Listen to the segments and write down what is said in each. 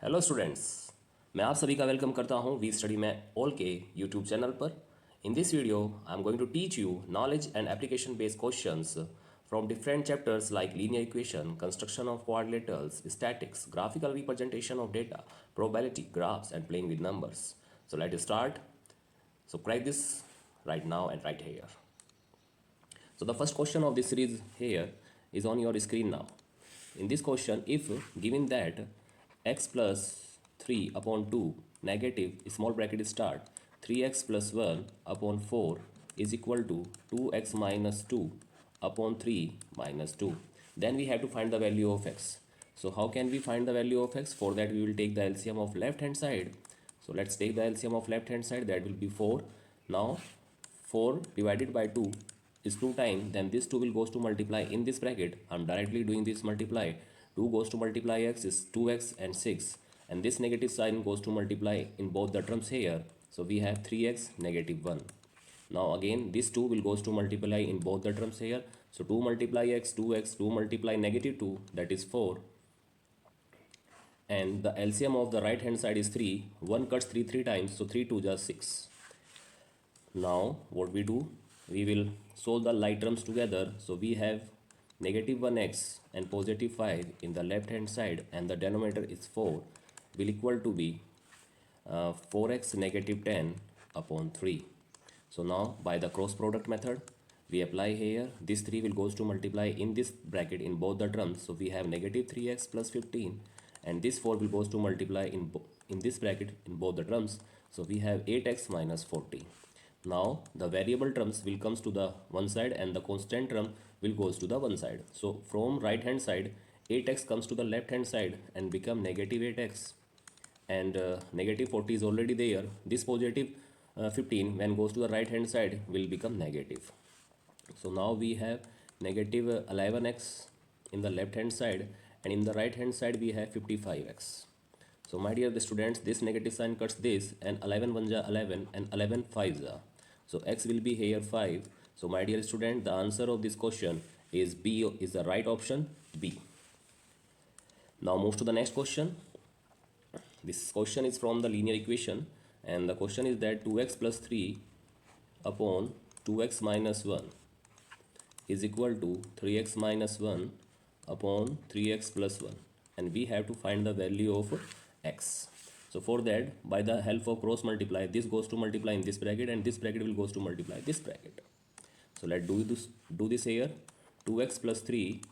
Hello students. मैं आप सभी का वेलकम करता हूं वी स्टडी में ऑल के यूट्यूब चैनल पर। In this video I am going to teach you knowledge and application based questions from different chapters like linear equation, construction of quadrilaterals, statics, graphical representation of data, probability, graphs, and playing with numbers. So let's start. So crack this right now and right here. So the first question of this series here is on your screen now. In this question, if given that x plus 3 upon 2 negative small bracket start 3x plus 1 upon 4 is equal to 2x minus 2 upon 3 minus 2, then we have to find the value of x. So how can we find the value of x? For that we will take the LCM of left hand side. So let's take the LCM of left hand side, that will be 4. Now 4 divided by 2 is 2 times, then this 2 will goes to multiply in this bracket. I'm directly doing this multiply. 2 goes to multiply x is 2x and 6, and this negative sign goes to multiply in both the terms here. So we have 3x negative 1. Now again this 2 will goes to multiply in both the terms here. So 2 multiply x, 2x, 2 multiply negative 2, that is 4. And the LCM of the right hand side is 3. 1 cuts 3 times, so 3 2 just 6. Now what we do, we will solve the like terms together. So we have negative 1x and positive 5 in the left hand side, and the denominator is 4, will equal to be 4x negative 10 upon 3. So now by the cross product method we apply here, this 3 will goes to multiply in this bracket in both the terms. So we have negative 3x plus 15, and this 4 will goes to multiply in this bracket in both the terms. So we have 8x minus 40. Now the variable terms will comes to the one side and the constant term will goes to the one side. So from right hand side 8x comes to the left hand side and become negative 8x, and negative 40 is already there. This positive 15 when goes to the right hand side will become negative. So now we have negative 11x in the left hand side, and in the right hand side we have 55x. So my dear the students, this negative sign cuts this, and 11 1 ja 11 and 11 5 ja. So x will be here 5. So my dear student, the answer of this question is B, is the right option, B. Now move to the next question. This question is from the linear equation, and the question is that 2x plus 3 upon 2x minus 1 is equal to 3x minus 1 upon 3x plus 1, and we have to find the value of x. So for that, by the help of cross multiply, this goes to multiply in this bracket and this bracket will goes to multiply this bracket. So let's do this here. 2x plus 3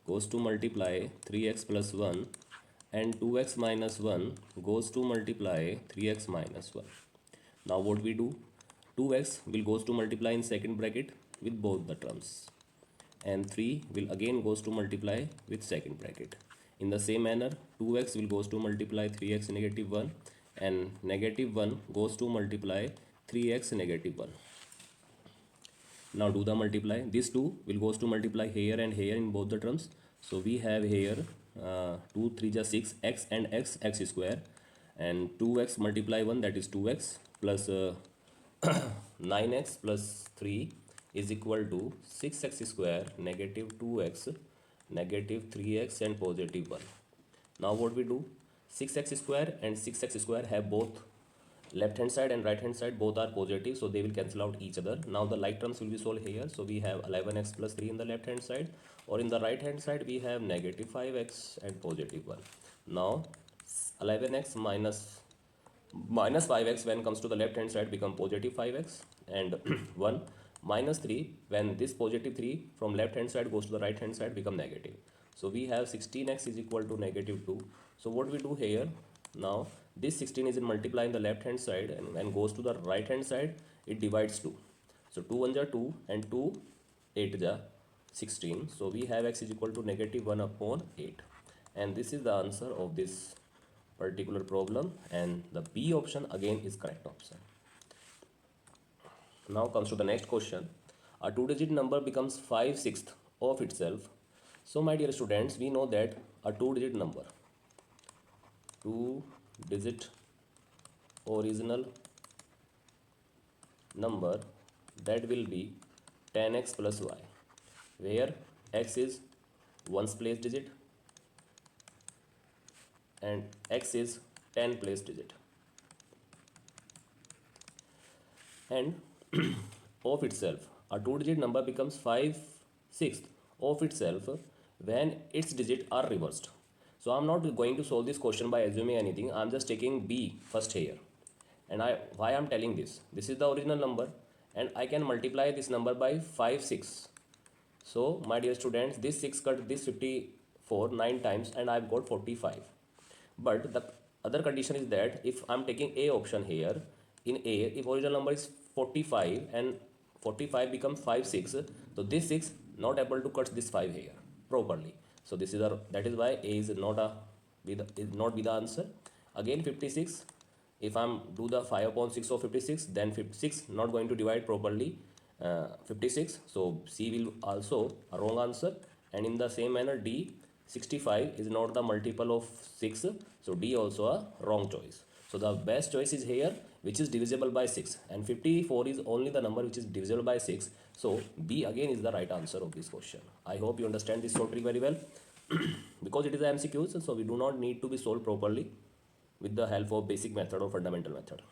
goes to multiply 3x plus 1, and 2x minus 1 goes to multiply 3x minus 1. Now what we do, 2x will goes to multiply in second bracket with both the terms, and 3 will again goes to multiply with second bracket. In the same manner, 2x will goes to multiply 3x negative 1, and negative 1 goes to multiply 3x negative 1. Now do the multiply. This 2 will goes to multiply here and here in both the terms. So we have here 2 3 just 6 x and x square, and 2x multiply 1, that is 2x plus 9x plus 3 is equal to 6x square negative 2x negative 3x and positive 1. Now what we do, 6x square and 6x square have both left hand side and right hand side, both are positive, so they will cancel out each other. Now the like terms will be solved here. So we have 11x plus 3 in the left hand side, or in the right hand side we have negative 5x and positive 1. Now 11x minus 5x when comes to the left hand side become positive 5x, and 1 minus 3 when this positive 3 from left hand side goes to the right hand side become negative. So we have 16x is equal to negative 2. So what we do here, now this 16 is in multiply in the left hand side, and when goes to the right hand side it divides 2. So 2 1 ja 2 and 2 8 ja 16. So we have x is equal to negative 1 upon 8, and this is the answer of this particular problem, and the B option again is correct option. Now comes to the next question. A two-digit number becomes 5/6 of itself. So my dear students, we know that a two-digit number, two-digit original number, that will be 10x plus y, where x is ones place digit and x is 10 place digit. And of itself, a two digit number becomes 5 sixth of itself when its digits are reversed. So I'm not going to solve this question by assuming anything. I'm just taking b first here. And why I'm telling this is the original number, and I can multiply this number by 5 6. So my dear students, this 6 cut this 54 9 times and I've got 45. But the other condition is that if I'm taking A option here, in A, if original number is 45 and 45 becomes 5 6, so this 6 not able to cut this 5 here properly. So this is that is why A is not a is not be the answer. Again 56, if I'm do the 5 upon 6 of 56, then 56 not going to divide properly 56, so C will also a wrong answer. And in the same manner D, 65 is not the multiple of 6, so D also a wrong choice. So the best choice is here, which is divisible by 6, and 54 is only the number which is divisible by 6, so B again is the right answer of this question. I hope you understand this short trick very well. Because it is a MCQs, so we do not need to be solved properly with the help of basic method or fundamental method.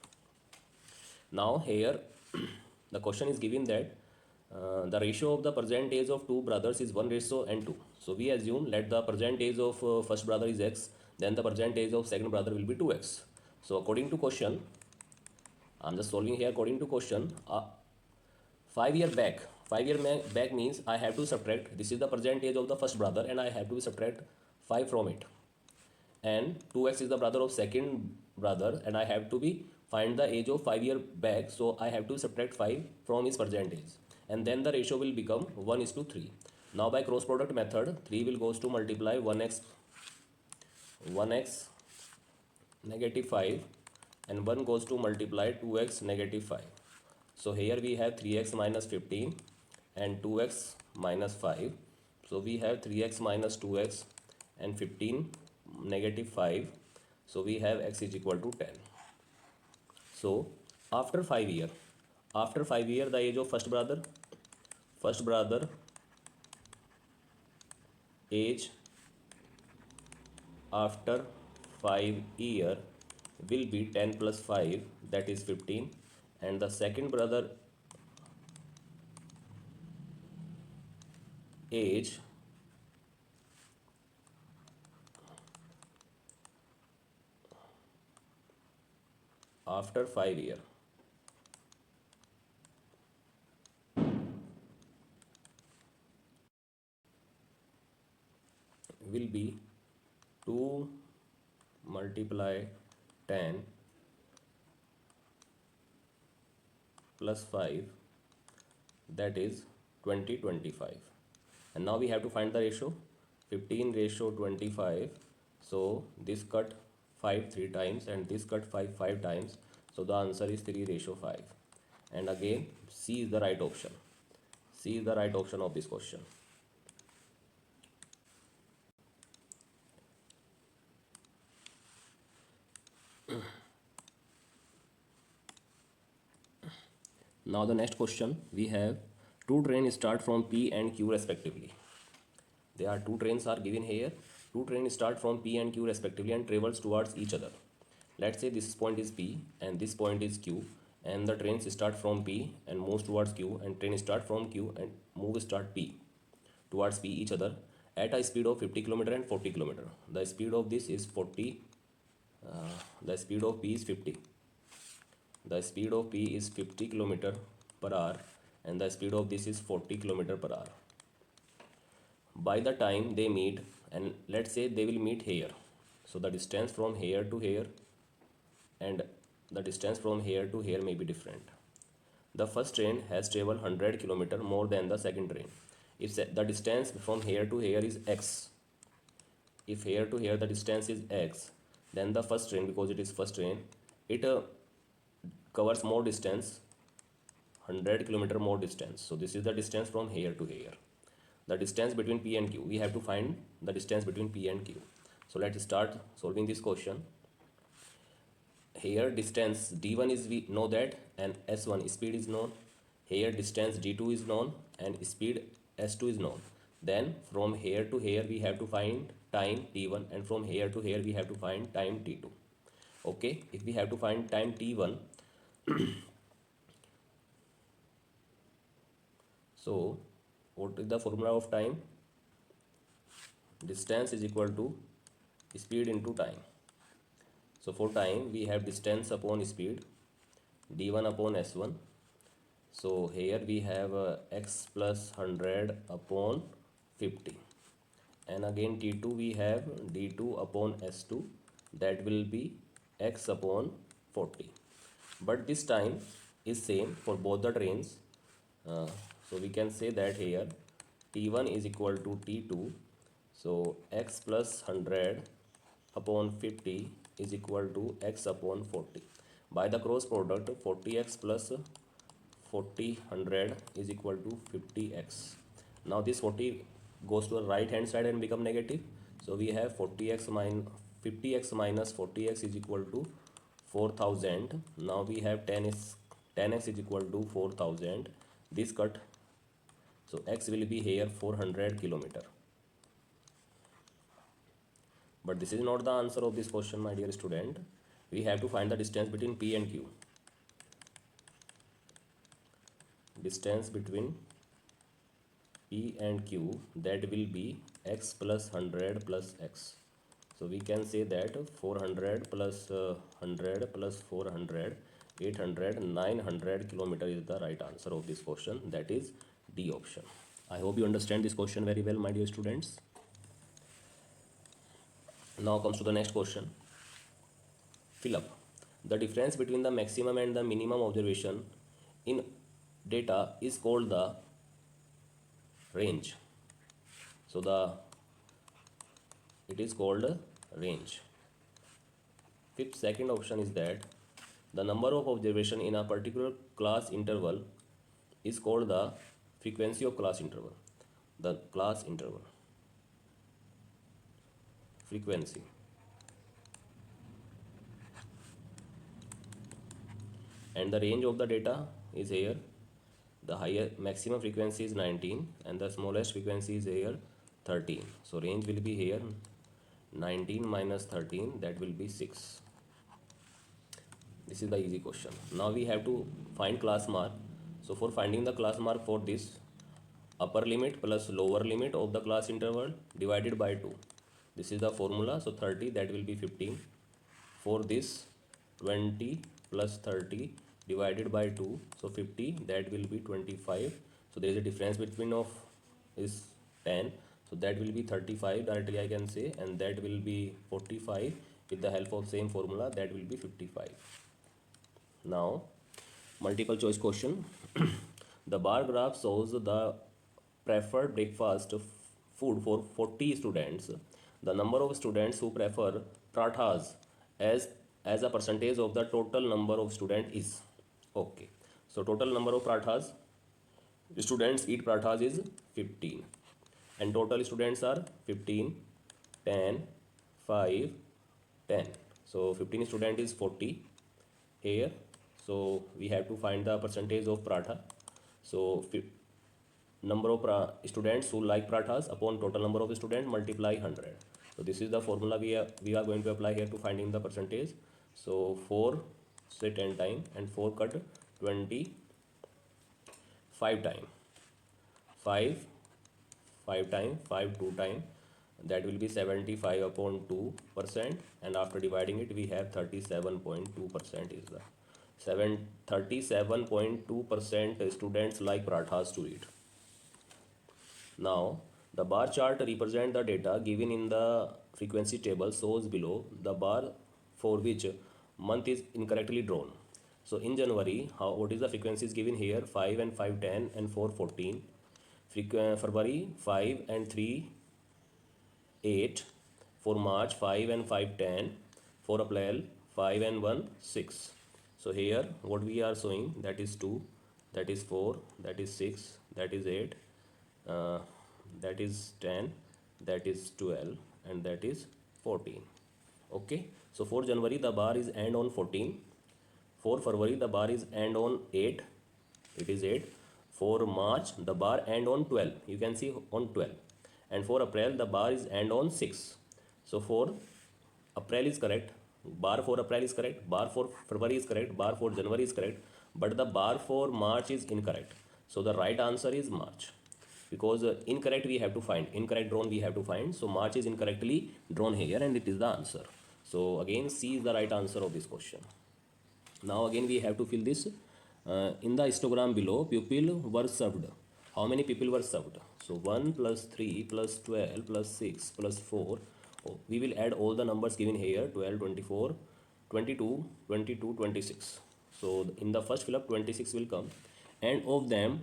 Now here the question is given that the ratio of the present age of two brothers is 1:2. So we assume let the present age of first brother is x, then the present age of second brother will be 2x. So according to question, I'm just solving here according to question. 5 year back, 5 year back means I have to subtract, this is the present age of the first brother and I have to subtract 5 from it. And 2x is the brother of second brother and I have to be find the age of 5 year back, so I have to subtract 5 from his present age, and then the ratio will become 1:3. Now by cross product method, 3 will goes to multiply 1x negative 5, and 1 goes to multiply 2x negative 5. So here we have 3x minus 15 and 2x minus 5. So we have 3x minus 2x and 15 negative 5. So we have x is equal to 10. So after 5 year, the age of first brother age after 5 year will be 10 plus 5, that is 15, and the second brother age after 5 year will be 2 multiply 10 plus 5, that is 25. And now we have to find the ratio, 15:25. So this cut 5 3 times and this cut 5 5 times, so the answer is 3:5. And again C is the right option. C is the right option of this question. Now the next question, we have two trains start from P and Q respectively. There are two trains are given here. Two trains start from P and Q respectively and travels towards each other. Let's say this point is P and this point is Q, and the trains start from P and moves towards Q, and train start from Q and start P towards P each other at a speed of 50 km and 40 km. The speed of this is 40. The speed of P is 50. The speed of P is 50 km per hour and the speed of this is 40 km per hour. By the time they meet, and let's say they will meet here, so the distance from here to here and the distance from here to here may be different. The first train has traveled 100 km more than the second train. If the distance from here to here is x, if here to here the distance is x, then the first train, because it is first train, it covers more distance, 100 km more distance. So this is the distance from here to here. The distance between P and Q, we have to find the distance between P and Q. So let's start solving this question. Here distance d1 is, we know that, and s1 speed is known. Here distance d2 is known and speed s2 is known. Then from here to here we have to find time t1, and from here to here we have to find time t2. Okay, if we have to find time t1, so what is the formula of time? Distance is equal to speed into time. So for time we have distance upon speed, d1 upon s1. So here we have x plus 100 upon 50, and again t2 we have d2 upon s2, that will be x upon 40. But this time is same for both the trains. uh, so we can say that here t1 is equal to t2, so x plus 100 upon 50 is equal to x upon 40. By the cross product, 40x plus 40 100 is equal to 50x. Now this 40 goes to the right hand side and become negative, so we have 40x minus 50x minus 40x is equal to 4000. Now we have 10x is equal to 4000. This cut, so x will be here 400 kilometer. But this is not the answer of this question, my dear student. We have to find the distance between p and q. Distance between p and q, that will be x plus 100 plus x. So we can say that 400 plus 100 plus 400, 800, 900 kilometer is the right answer of this question, that is D option. I hope you understand this question very well, my dear students. Now comes to the next question. Fill up. The difference between the maximum and the minimum observation in data is called the range. So it is called range. Fifth, second option is that the number of observation in a particular class interval is called the frequency of class interval. The class interval frequency. And the range of the data is here. The higher maximum frequency is 19 and the smallest frequency is here 13. So range will be here 19 minus 13, that will be 6. This is the easy question. Now we have to find class mark. So for finding the class mark for this, upper limit plus lower limit of the class interval divided by 2. This is the formula. So 30, that will be 15. For this, 20 plus 30 divided by 2, so 50, that will be 25. So there is a difference between of is 10, so that will be 35 directly I can say, and that will be 45. With the help of same formula, that will be 55. Now multiple choice question. The bar graph shows the preferred breakfast food for 40 students. The number of students who prefer prathas as a percentage of the total number of students is. Okay, so total number of prathas students eat prathas is 15, and total students are 15, 10, 5, 10. So 15 student is 40 here. So we have to find the percentage of paratha. So number of students who like parathas upon total number of students multiply 100. So this is the formula we are going to apply here to finding the percentage. So 4 say 10 time, and 4 cut 20 5 time, 5 5 time, 5 2 time, that will be 75 upon 2%, and after dividing it we have 37.2% is the 37.2% students like parathas to eat. Now the bar chart represent the data given in the frequency table shows below. The bar for which month is incorrectly drawn. So in January, what is the frequency is given here? 5 and 5 10 and 4 14. February 5 and 3 8. For March 5 and 5 10. For April 5 and 1 6. So here what we are showing, that is 2, that is 4, that is 6, that is 8, that is 10, that is 12, and that is 14. Okay, so for January the bar is end on 14. For February the bar is end on 8, it is 8. For March the bar end on 12, you can see on 12. and for April the bar is end on 6. So for April is correct, bar for April is correct, bar for February is correct, bar for January is correct, but the bar for March is incorrect. So the right answer is March, because incorrect we have to find, incorrect drawn we have to find. So March is incorrectly drawn here and it is the answer. So again C is the right answer of this question. Now again we have to fill this. In the histogram below, people were served. How many people were served? So 1 plus 3 plus 12 plus 6 plus 4. Oh, we will add all the numbers given here: 12, 24, 22, 22, 26. So in the first fill up 26 will come, and of them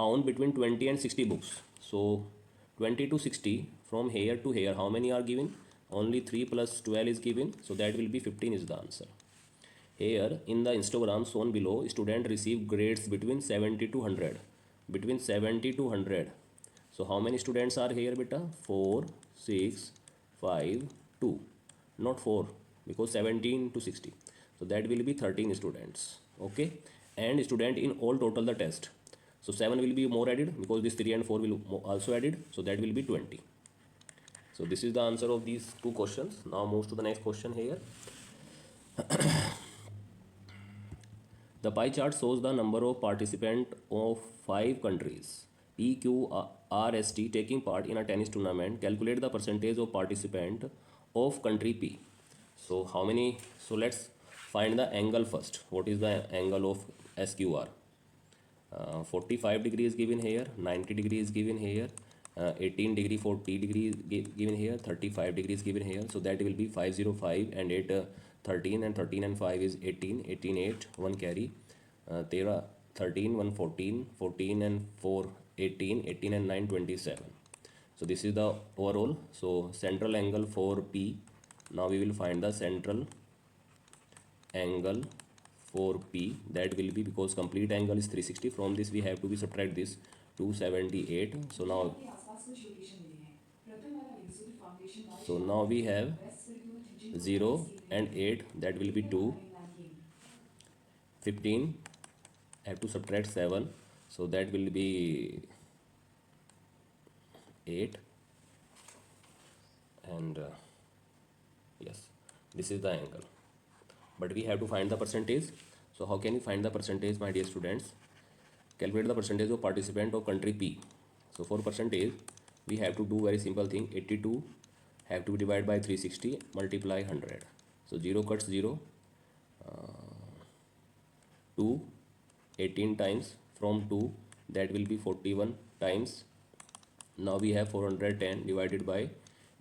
own between 20 and 60 books. So 20 to 60, from here to here, how many are given? Only 3 plus 12 is given, so that will be 15 is the answer. Here in the histogram shown below, student receive grades between 70 to 100. Between 70 to 100. So how many students are here, beta? 4, 6, 5, 2. Not 4, because 17 to 60. So that will be 13 students. Okay. And student in all total the test. So 7 will be more added, because this 3 and 4 will also added. So that will be 20. So this is the answer of these two questions. Now move to the next question here. The pie chart shows the number of participants of 5 countries, P, Q, R, S, T, taking part in a tennis tournament. Calculate the percentage of participant of country P. So how many? So let's find the angle first. What is the angle of SQR? 45 degrees given here, 90 degrees given here, 18 degree, 40 degrees given here, 35 degrees given here. So that will be 505 and 8, 13, and 13 and 5 is 18, 18, 8, 1 carry, 13, 1, 14, 14 and 4, 18, 18 and 9, 27. So this is the overall. So central angle for P. Now we will find the central angle for P. That will be, because complete angle is 360, from this we have to be subtract this 278. So now we have 0 and 8, that will be 2, 15, have to subtract 7, so that will be 8, and yes, this is the angle, but we have to find the percentage. So how can you find the percentage, my dear students? Calculate the percentage of participant of country P. So for percentage we have to do very simple thing. 82 have to be divided by 360, multiply 100. So 0 cuts 0, 2, 18 times from 2, that will be 41 times. Now we have 410 divided by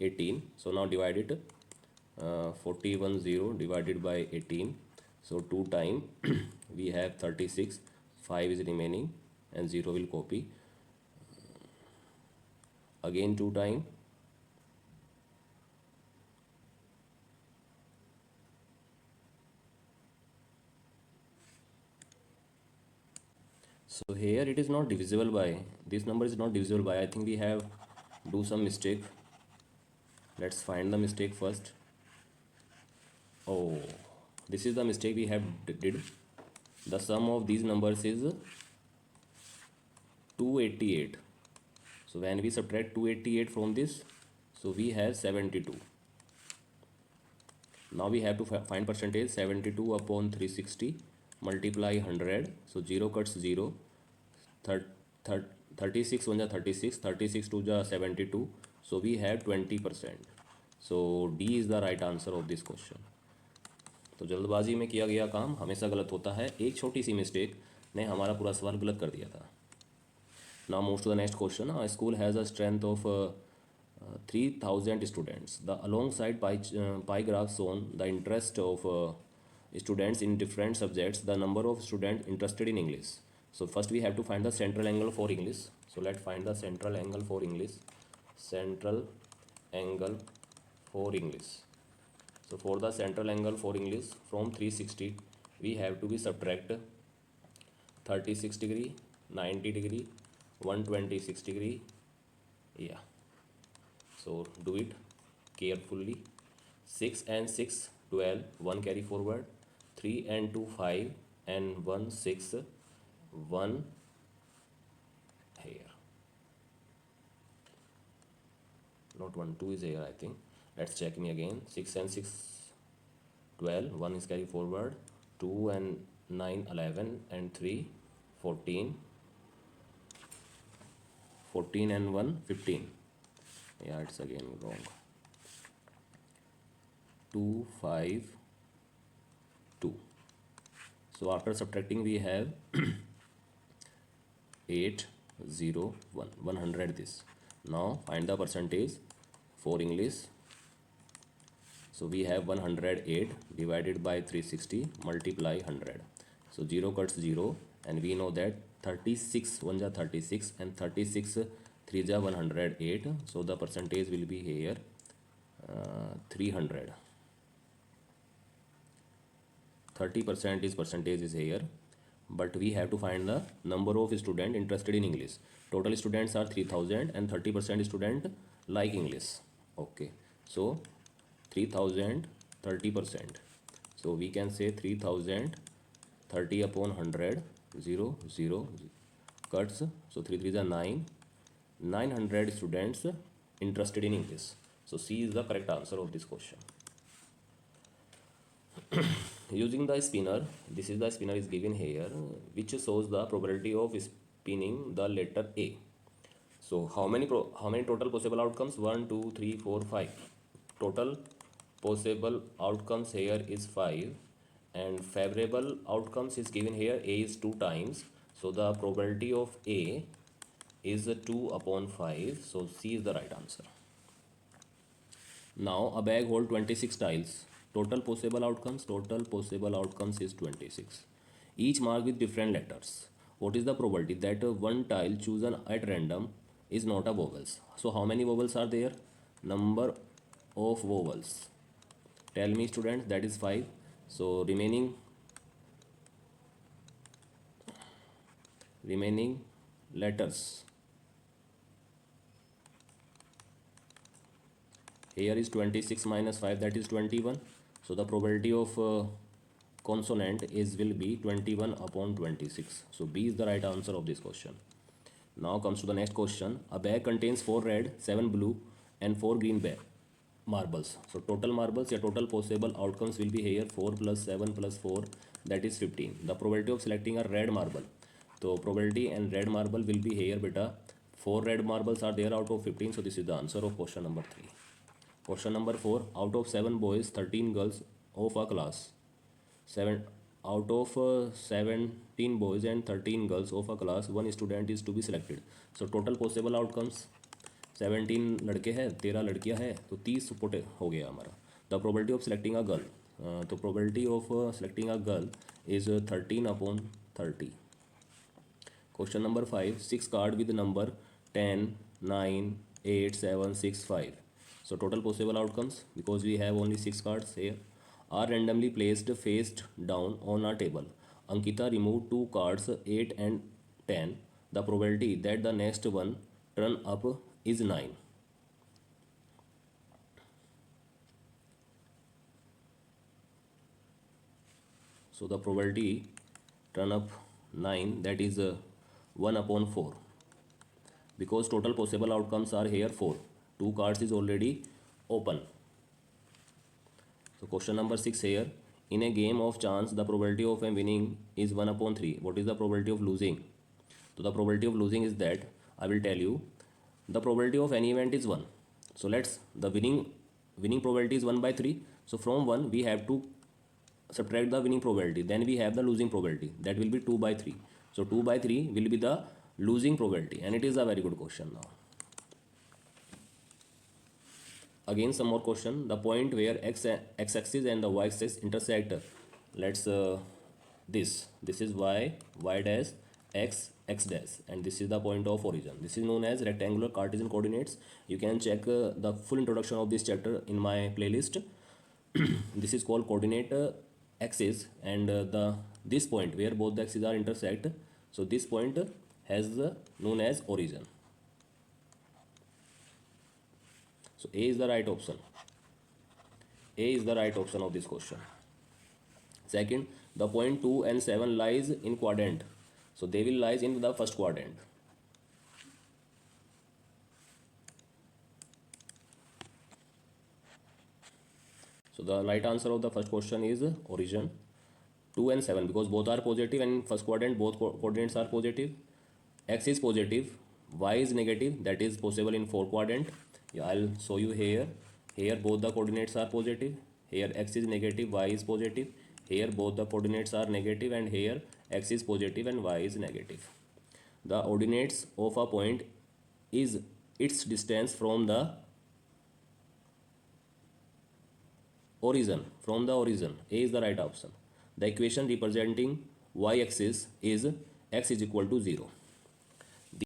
18. So now divide it, 41 0 divided by 18. So 2 time we have 36, 5 is remaining and 0 will copy. Again 2 time, so here it is not divisible by, this number is not divisible by. I think we have do some mistake. Let's find the mistake first. Oh, this is the mistake we have did. The sum of these numbers is 288. So when we subtract 288 from this, so we have 72. Now we have to find percentage. 72 upon 360, multiply 100. So 0 cuts 0, 36 1 36, 36 2 72. So we have 20%. So D is the right answer of this question. तो जल्दबाजी में किया गया काम हमेशा गलत होता है, एक छोटी सी मिस्टेक ने हमारा पूरा सवाल गलत कर दिया था. Now move to the next question. A school has a strength of 3,000 students. The alongside pie graph shown the interest of students in different subjects, the number of students interested in English. So first we have to find the central angle for English. So let's find the central angle for English. Central angle for English. So for the central angle for English, from 360 we have to be subtract 36 degree, 90 degree, 126 degree. Yeah, so do it carefully. 6 and 6 12, 1 carry forward, 3 and 2 5 and 1 6, 1 here. not 1, 2 is here I think. Let's check me again. 6 and 6 12, 1 is carry forward, 2 and 9 11, and 3 14, 14 and 1 15. Yeah, it's again wrong. 2 5 2. So after subtracting we have 8 0 1, 100 this. Now find the percentage for English. So we have 108 divided by 360 multiply 100. So 0 cuts 0, and we know that 36 1 ja 36 and 36 3 ja 108. So the percentage will be here 300. 30% is percentage is here, but we have to find the number of students interested in English. Total students are 3000 and 30% student like English. Okay, so 3000 30%. So we can say 3000 30 upon 100 0 0 cuts. So 3 3 is 9. 900 students interested in English. So C is the correct answer of this question. Using the spinner, this is the spinner is given here, which shows the probability of spinning the letter A. So how many total possible outcomes? 1 2 3 4 5. Total possible outcomes here is 5, and favorable outcomes is given here. A is 2 times, so the probability of A is 2 upon 5. So C is the right answer. Now a bag hold 26 tiles. Total possible outcomes is 26. Each marked with different letters. What is the probability that one tile chosen at random is not a vowels? So how many vowels are there? Number of vowels. Tell me students, that is 5. So remaining letters. Here is 26 minus 5, that is 21. So the probability of consonant will be 21 upon 26. So B is the right answer of this question. Now comes to the next question. A bag contains 4 red, 7 blue and 4 green marbles. So total marbles, या total possible outcomes will be here 4 plus 7 plus 4, that is 15. The probability of selecting a red marble. So probability and red marble will be here beta. 4 red marbles are there out of 15. So this is the answer of question number 3. Question number 4. Out of 7 boys, 13 girls of a class. 7 out of 17 boys and 13 girls of a class, one student is to be selected. So total possible outcomes, 17 लड़के हैं, 13 लड़कियां हैं, तो 30 put हो गया हमारा. The probability of selecting a girl, तो probability of selecting a girl is 13 upon 30. Question number 5. 6 card with number 10, 9, 8, 7, 6, 5. So total possible outcomes, because we have only 6 cards here, are randomly placed face down on a table. Ankita removed 2 cards, 8 and 10. The probability that the next one turn up is 9. So the probability turn up 9, that is 1 upon 4. Because total possible outcomes are here 4. 2 cards is already open. So question number 6 here. In a game of chance, the probability of a winning is 1 upon 3. What is the probability of losing? So the probability of losing is that, I will tell you, the probability of any event is 1. So the winning probability is 1 by 3. So from 1 we have to subtract the winning probability. Then we have the losing probability. That will be 2 by 3. So 2 by 3 will be the losing probability, and it is a very good question now. Again some more question. The point where x-axis and the y-axis intersect. Let's this is y dash, x dash, and this is the point of origin. This is known as rectangular Cartesian coordinates. You can check the full introduction of this chapter in my playlist. This is called coordinate axis, and this point where both the axes are intersect. So this point has known as origin. So A is the right option. A is the right option of this question. Second, the point 2 and 7 lies in quadrant. So they will lies in the first quadrant. So the right answer of the first question is origin. 2 and 7 because both are positive and in first quadrant both coordinates are positive. X is positive, y is negative, that is possible in 4 quadrant. Yeah, I'll show you here. Here both the coordinates are positive. Here x is negative, y is positive. Here both the coordinates are negative and here x is positive and y is negative. The ordinates of a point is its distance from the origin. From the origin, A is the right option. The equation representing y-axis is x is equal to 0.